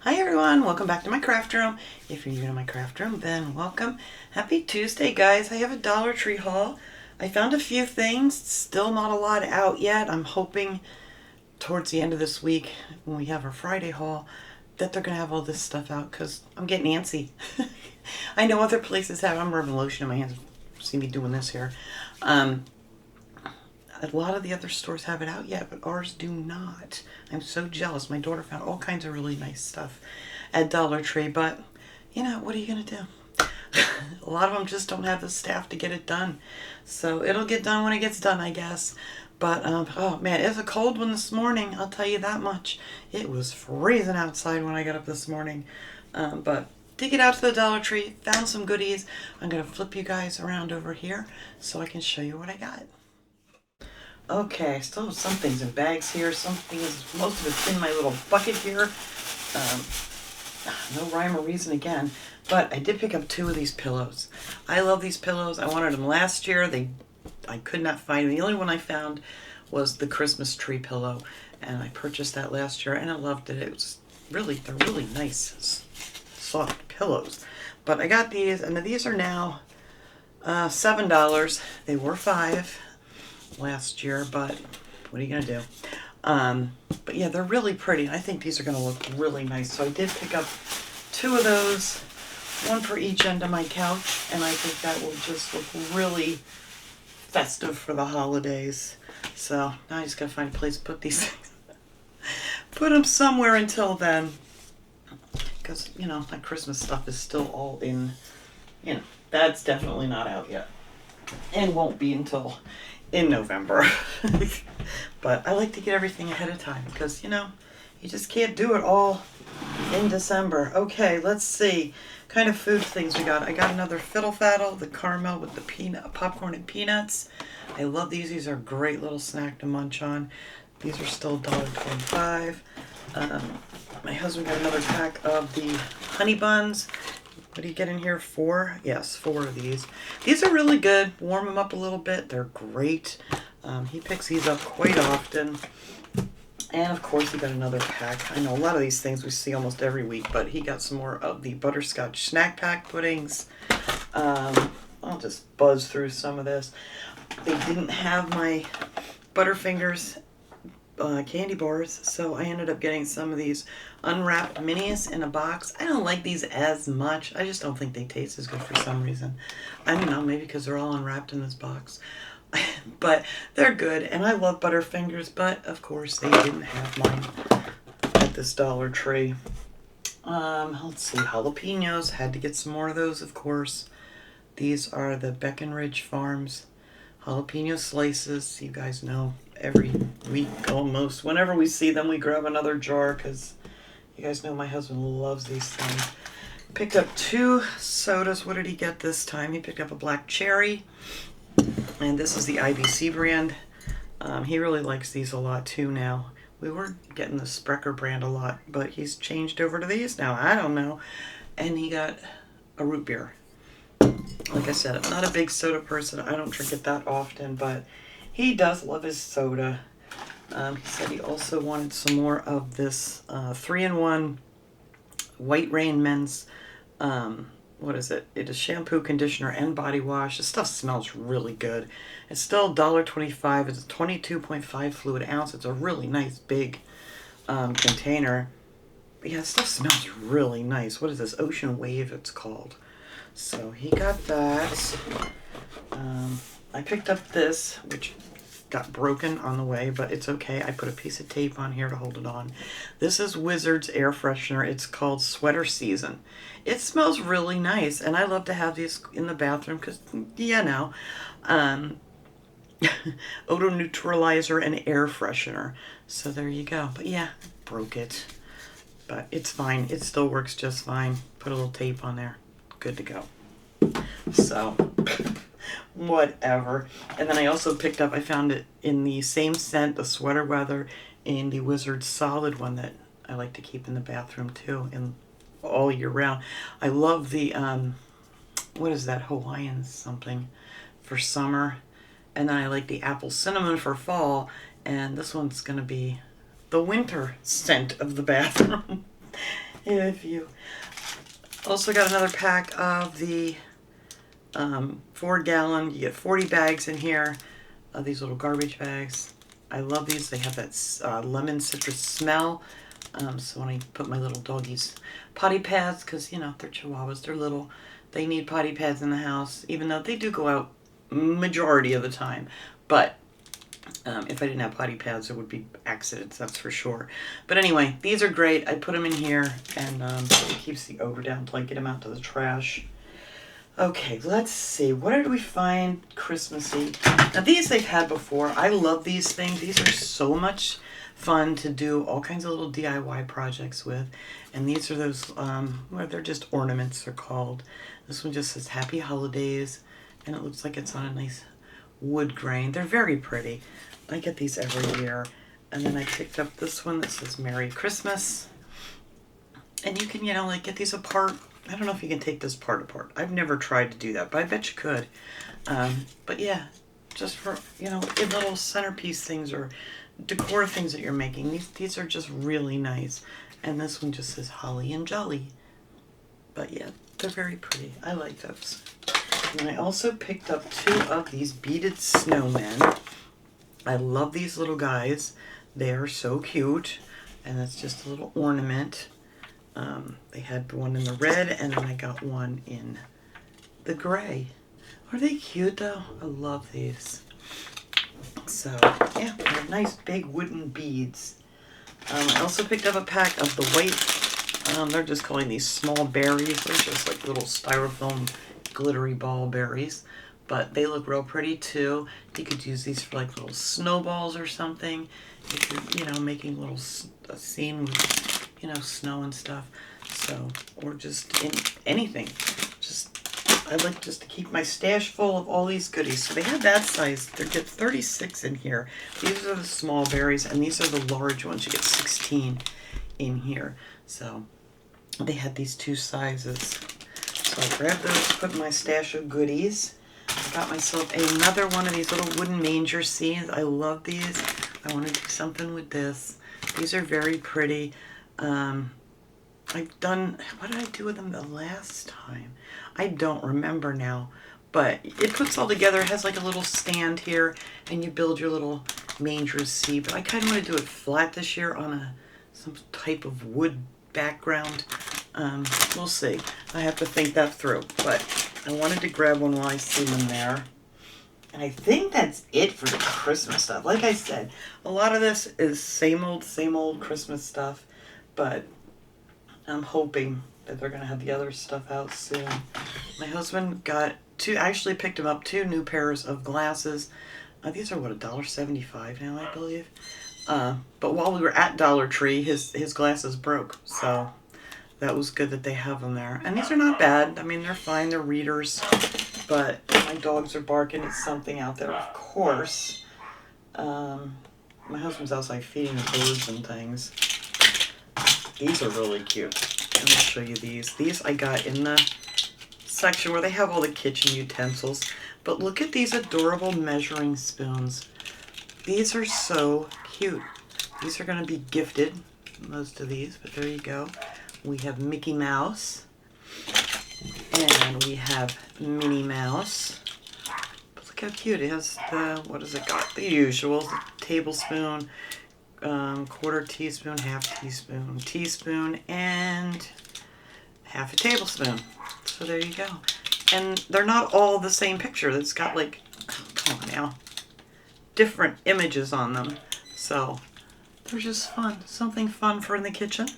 Hi everyone, welcome back to my craft room. If you're new to my craft room, then welcome. Happy Tuesday, guys. I have a Dollar Tree haul. I found a few things, still not a lot out yet. I'm hoping towards the end of this week, when we have our Friday haul, that they're going to have all this stuff out because I'm getting antsy. I know other places have. I'm rubbing lotion in my hands. See me doing this here. A lot of the other stores have it out yet, but ours do not. I'm so jealous. My daughter found all kinds of really nice stuff at Dollar Tree, but you know, what are you going to do? A lot of them just don't have the staff to get it done. So it'll get done when it gets done, I guess. But, oh man, it's a cold one this morning, I'll tell you that much. It was freezing outside when I got up this morning. But did get out to the Dollar Tree, found some goodies. I'm going to flip you guys around over here so I can show you what I got. Okay, I still have some things in bags here. Some things, most of it's in my little bucket here. No rhyme or reason again, but I did pick up 2 of these pillows. I love these pillows. I wanted them last year. I could not find them. The only one I found was the Christmas tree pillow, and I purchased that last year, and I loved it. It was they're really nice, soft pillows. But I got these, and these are now $7. They were $5 last year, but what are you gonna do? But yeah, they're really pretty. I think these are gonna look really nice. So I did pick up 2 of those, one for each end of my couch, and I think that will just look really festive for the holidays. So now I just gotta find a place to put these things. Put them somewhere until then, because you know my Christmas stuff is still all in. You know, that's definitely not out yet, and won't be until in November. But I like to get everything ahead of time because, you know, you just can't do it all in December. Okay, let's see. Kind of food things we got. I got another Fiddle Faddle, the caramel with the popcorn and peanuts. I love these. These are a great little snack to munch on. These are still $1.25. My husband got another pack of the honey buns. What do you get in here? 4? Yes, 4 of these. These are really good. Warm them up a little bit. They're great. He picks these up quite often. And of course, he got another pack. I know a lot of these things we see almost every week, but he got some more of the butterscotch snack pack puddings. I'll just buzz through some of this. They didn't have my Butterfingers candy bars, so I ended up getting some of these unwrapped minis in a box. I don't like these as much. I just don't think they taste as good for some reason. I don't know, maybe because they're all unwrapped in this box. But they're good, and I love Butterfingers, but of course they didn't have mine at this Dollar Tree. Let's see, jalapenos. Had to get some more of those, of course. These are the Breckenridge Farms jalapeno slices. You guys know, every week almost, whenever we see them, we grab another jar because you guys know my husband loves these things. Picked up 2 sodas. What did he get this time? He picked up a black cherry, and this is the IBC brand. He really likes these a lot too now. We were getting the Sprecher brand a lot, but he's changed over to these now. I don't know. And he got a root beer. Like I said, I'm not a big soda person. I don't drink it that often, but he does love his soda. He said he also wanted some more of this 3-in-1 White Rain Men's, what is it? It is shampoo, conditioner, and body wash. This stuff smells really good. It's still $1.25. It's a 22.5 fluid ounce. It's a really nice big container. But yeah, this stuff smells really nice. What is this? Ocean Wave, it's called. So he got that. I picked up this, which got broken on the way, but it's okay. I put a piece of tape on here to hold it on. This is Wizard's air freshener. It's called Sweater Season. It smells really nice, and I love to have these in the bathroom because, you know, odor neutralizer and air freshener. So there you go. But yeah, broke it. But it's fine. It still works just fine. Put a little tape on there. Good to go. So whatever. And then I also picked up, I found it in the same scent, the Sweater Weather, in the Wizard Solid one that I like to keep in the bathroom too, and all year round. I love the what is that, Hawaiian something for summer, and then I like the Apple Cinnamon for fall, and this one's gonna be the winter scent of the bathroom. If you also got another pack of the 4-gallon, you get 40 bags in here of these little garbage bags. I love these. They have that lemon citrus smell. So when I put my little doggies potty pads, because you know they're chihuahuas, they're little, they need potty pads in the house, even though they do go out majority of the time. But if I didn't have potty pads, there would be accidents, that's for sure. But anyway, these are great. I put them in here, and it keeps the odor down until I get them out to the trash. Okay, let's see. What did we find Christmassy? Now, these they've had before. I love these things. These are so much fun to do all kinds of little DIY projects with. And these are those, well, they're just ornaments, they're called. This one just says Happy Holidays, and it looks like it's on a nice wood grain. They're very pretty. I get these every year. And then I picked up this one that says Merry Christmas. And you can, you know, like get these apart. I don't know if you can take this part apart. I've never tried to do that, but I bet you could. But yeah, just for, you know, little centerpiece things or decor things that you're making. These are just really nice. And this one just says Holly and Jolly. But yeah, they're very pretty. I like those. And I also picked up 2 of these beaded snowmen. I love these little guys. They are so cute. And it's just a little ornament. They had one in the red, and then I got one in the gray. Are they cute though? I love these. So yeah, they're nice big wooden beads. I also picked up a pack of the white, they're just calling these small berries. They're just like little styrofoam glittery ball berries. But they look real pretty too. You could use these for like little snowballs or something. If you're, you know, making a little scene with, you know, snow and stuff. So, or just in anything. I like just to keep my stash full of all these goodies. So they have that size. They get 36 in here. These are the small berries, and these are the large ones. You get 16 in here. So they had these 2 sizes. So I grabbed those, put in my stash of goodies. I got myself another one of these little wooden manger scenes. I love these. I want to do something with this. These are very pretty. I've done, what did I do with them the last time? I don't remember now, but it puts all together. It has like a little stand here, and you build your little manger seat. But I kind of want to do it flat this year on some type of wood background. We'll see. I have to think that through, but I wanted to grab one while I see them there. And I think that's it for the Christmas stuff. Like I said, a lot of this is same old Christmas stuff, but I'm hoping that they're going to have the other stuff out soon. My husband got actually picked him up 2 new pairs of glasses. These are, what, $1.75 now, I believe. But while we were at Dollar Tree, his glasses broke. So that was good that they have them there. And these are not bad. I mean, they're fine. They're readers. But my dogs are barking at something out there, of course. My husband's outside feeding the birds and things. These are really cute. Let me show you these. These I got in the section where they have all the kitchen utensils. But look at these adorable measuring spoons. These are so cute. These are going to be gifted, most of these, but there you go. We have Mickey Mouse. And we have Minnie Mouse. But look how cute. It has the, what has it got? The usual. The tablespoon, quarter teaspoon, half teaspoon, teaspoon, and half a tablespoon. So there you go. And they're not all the same picture. It's got like, come on now, different images on them. So they're just fun. Something fun for in the kitchen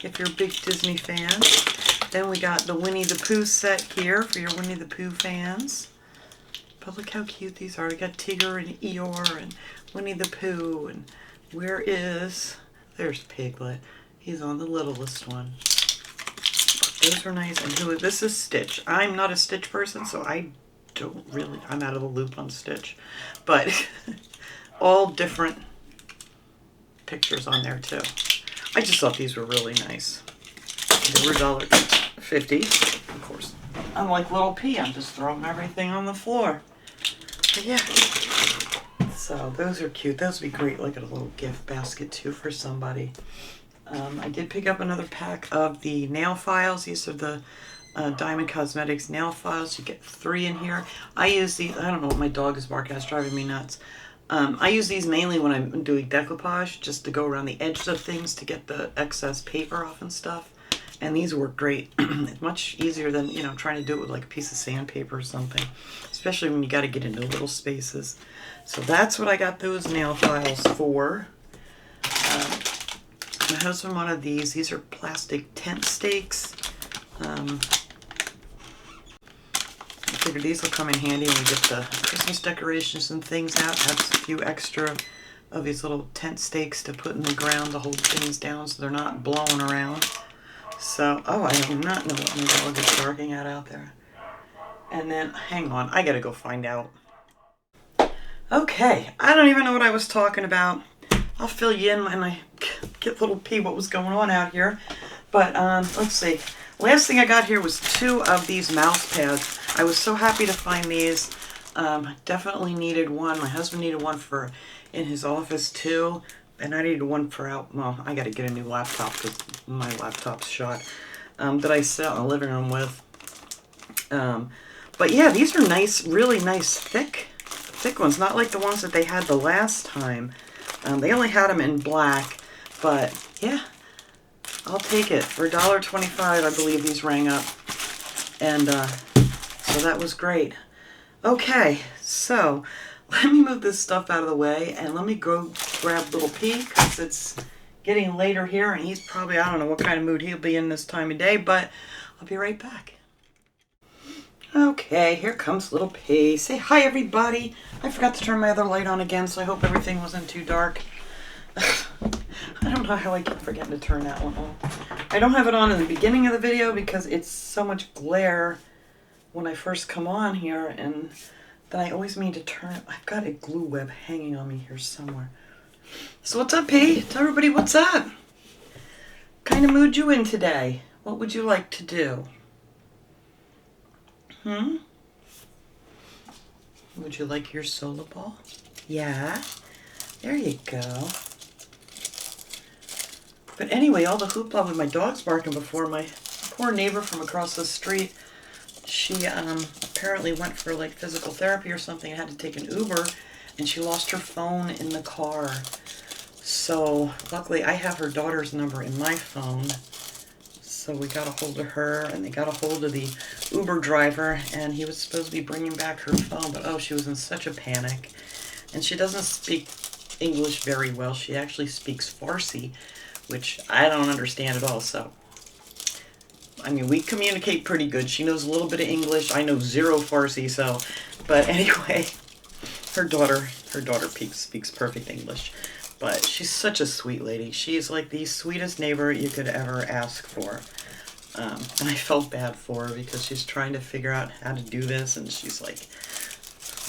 if you're a big Disney fan. Then we got the Winnie the Pooh set here for your Winnie the Pooh fans. But look how cute these are. We got Tigger and Eeyore and Winnie the Pooh. And there's Piglet. He's on the littlest one. Those are nice. And this is Stitch. I'm not a Stitch person, so I'm out of the loop on Stitch. But all different pictures on there too. I just thought these were really nice. They were $1.50, of course. I'm like Little P. I'm just throwing everything on the floor. But yeah. So those are cute. Those would be great, like a little gift basket too for somebody. I did pick up another pack of the nail files. These are the Diamond Cosmetics nail files. You get 3 in here. I use these, I don't know what my dog is barking at, it's driving me nuts. I use these mainly when I'm doing decoupage, just to go around the edges of things to get the excess paper off and stuff. And these work great. It's much easier than, you know, trying to do it with like a piece of sandpaper or something, especially when you got to get into little spaces. So that's what I got those nail files for. My husband wanted these. These are plastic tent stakes. I figured these will come in handy when we get the Christmas decorations and things out. Have a few extra of these little tent stakes to put in the ground to hold things down so they're not blowing around. So, oh, I do not know what my dog is barking at out there. And then, hang on, I gotta go find out. Okay, I don't even know what I was talking about. I'll fill you in when I get little P what was going on out here. But let's see. Last thing I got here was 2 of these mouse pads. I was so happy to find these. Definitely needed one. My husband needed one for in his office too. And I needed one for out. Well, I got to get a new laptop because my laptop's shot. That I sit out in the living room with. But yeah, these are nice, really nice, thick ones. Not like the ones that they had the last time. They only had them in black, but yeah, I'll take it. For $1.25, I believe these rang up. And so that was great. Okay, so let me move this stuff out of the way and let me go grab little P because it's getting later here and he's probably, I don't know what kind of mood he'll be in this time of day, but I'll be right back. Okay, here comes little P. Say hi, everybody. I forgot to turn my other light on again, so I hope everything wasn't too dark. I don't know how I keep forgetting to turn that one on. I don't have it on in the beginning of the video because it's so much glare when I first come on here, and then I always mean to turn it. I've got a glue web hanging on me here somewhere. So what's up, P? Tell everybody what's up. What kind of mood you in today? What would you like to do? Would you like your solar ball? Yeah. There you go. But anyway, all the hoopla with my dogs barking before, my poor neighbor from across the street, she apparently went for like physical therapy or something and had to take an Uber, and she lost her phone in the car. So luckily I have her daughter's number in my phone. So we got a hold of her, and they got a hold of the Uber driver, and he was supposed to be bringing back her phone, but oh, she was in such a panic. And she doesn't speak English very well. She actually speaks Farsi, which I don't understand at all. So, I mean, we communicate pretty good. She knows a little bit of English. I know zero Farsi, so, but anyway, her daughter speaks perfect English. But she's such a sweet lady. She's like the sweetest neighbor you could ever ask for. And I felt bad for her because she's trying to figure out how to do this, and she's like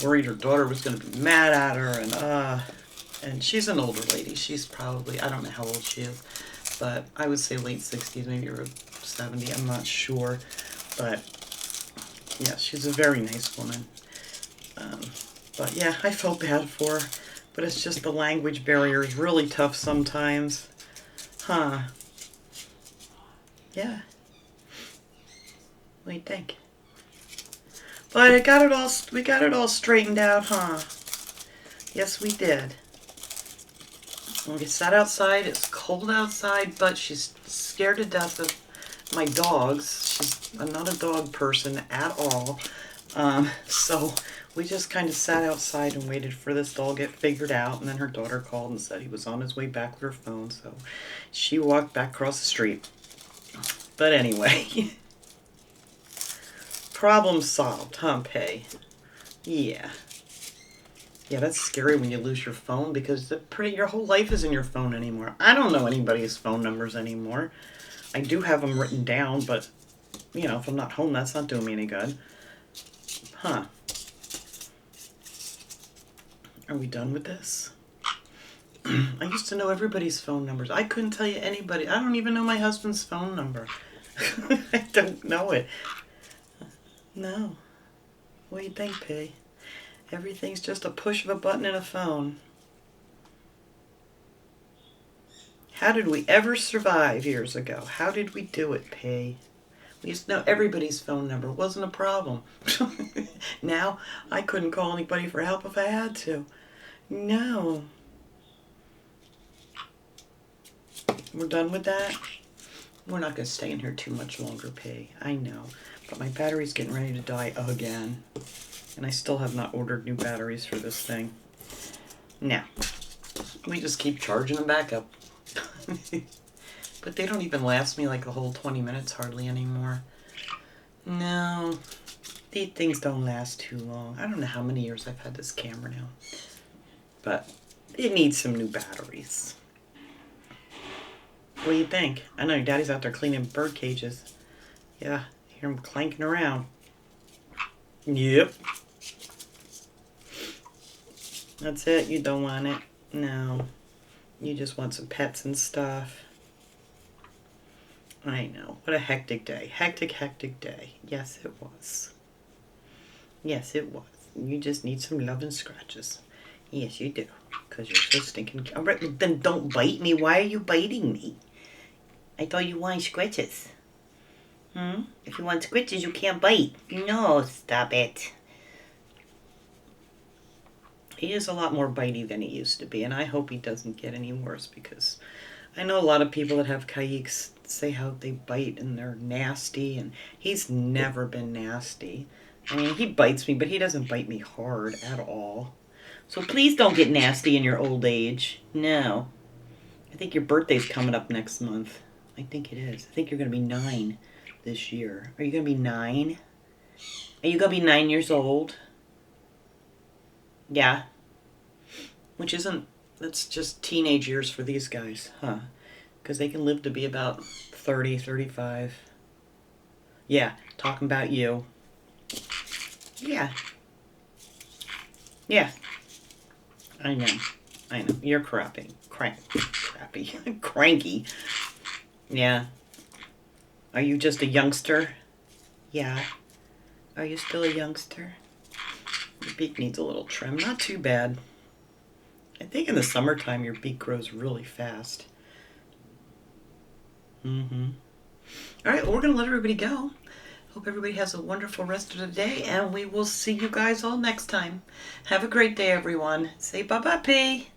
worried her daughter was going to be mad at her, and she's an older lady. She's probably, I don't know how old she is, but I would say late 60s, maybe or 70, I'm not sure. But yeah, she's a very nice woman. But yeah, I felt bad for her. But it's just the language barrier is really tough sometimes. Huh. Yeah. What do you think? But we got it all straightened out, huh? Yes, we did. We sat outside. It's cold outside, but she's scared to death of my dogs. She's not a dog person at all. So we just kind of sat outside and waited for this to all get figured out, and then her daughter called and said he was on his way back with her phone, so she walked back across the street. But anyway, problem solved, huh, Pay? Yeah. Yeah, that's scary when you lose your phone because your whole life is in your phone anymore. I don't know anybody's phone numbers anymore. I do have them written down, but, you know, if I'm not home, that's not doing me any good. Huh. Are we done with this? I used to know everybody's phone numbers. I couldn't tell you anybody. I don't even know my husband's phone number. I don't know it. No. What do you think, P? Everything's just a push of a button in a phone. How did we ever survive years ago? How did we do it, P? We used to know everybody's phone number. It wasn't a problem. Now, I couldn't call anybody for help if I had to. No. We're done with that? We're not going to stay in here too much longer, P. I know. But my battery's getting ready to die again. And I still have not ordered new batteries for this thing. Now, we just keep charging them back up. But they don't even last me like the whole 20 minutes hardly anymore. No, these things don't last too long. I don't know how many years I've had this camera now. But it needs some new batteries. What do you think? I know your daddy's out there cleaning bird cages. Yeah, hear him clanking around. Yep. That's it? You don't want it? No. You just want some pets and stuff. I know. What a hectic day. Hectic, hectic day. Yes, it was. Yes, it was. You just need some love and scratches. Yes, you do. Because you're so stinking... All right, then don't bite me. Why are you biting me? I thought you wanted scratches. If you want scratches, you can't bite. No, stop it. He is a lot more bitey than he used to be, and I hope he doesn't get any worse, because I know a lot of people that have Kayaks say how they bite and they're nasty, and he's never been nasty. I mean, he bites me, but he doesn't bite me hard at all. So please don't get nasty in your old age. No. I think your birthday's coming up next month. I think it is. I think you're going to be 9 this year. Are you going to be 9? Are you going to be 9 years old? Yeah. Which isn't, that's just teenage years for these guys, huh? Because they can live to be about 30, 35. Yeah, talking about you. Yeah. Yeah. I know. I know. You're crappy. Crappy. Cranky. Yeah. Are you just a youngster? Yeah. Are you still a youngster? Your beak needs a little trim. Not too bad. I think in the summertime your beak grows really fast. All right, well, we're going to let everybody go. Hope everybody has a wonderful rest of the day, and we will see you guys all next time. Have a great day, everyone. Say bye-bye, P.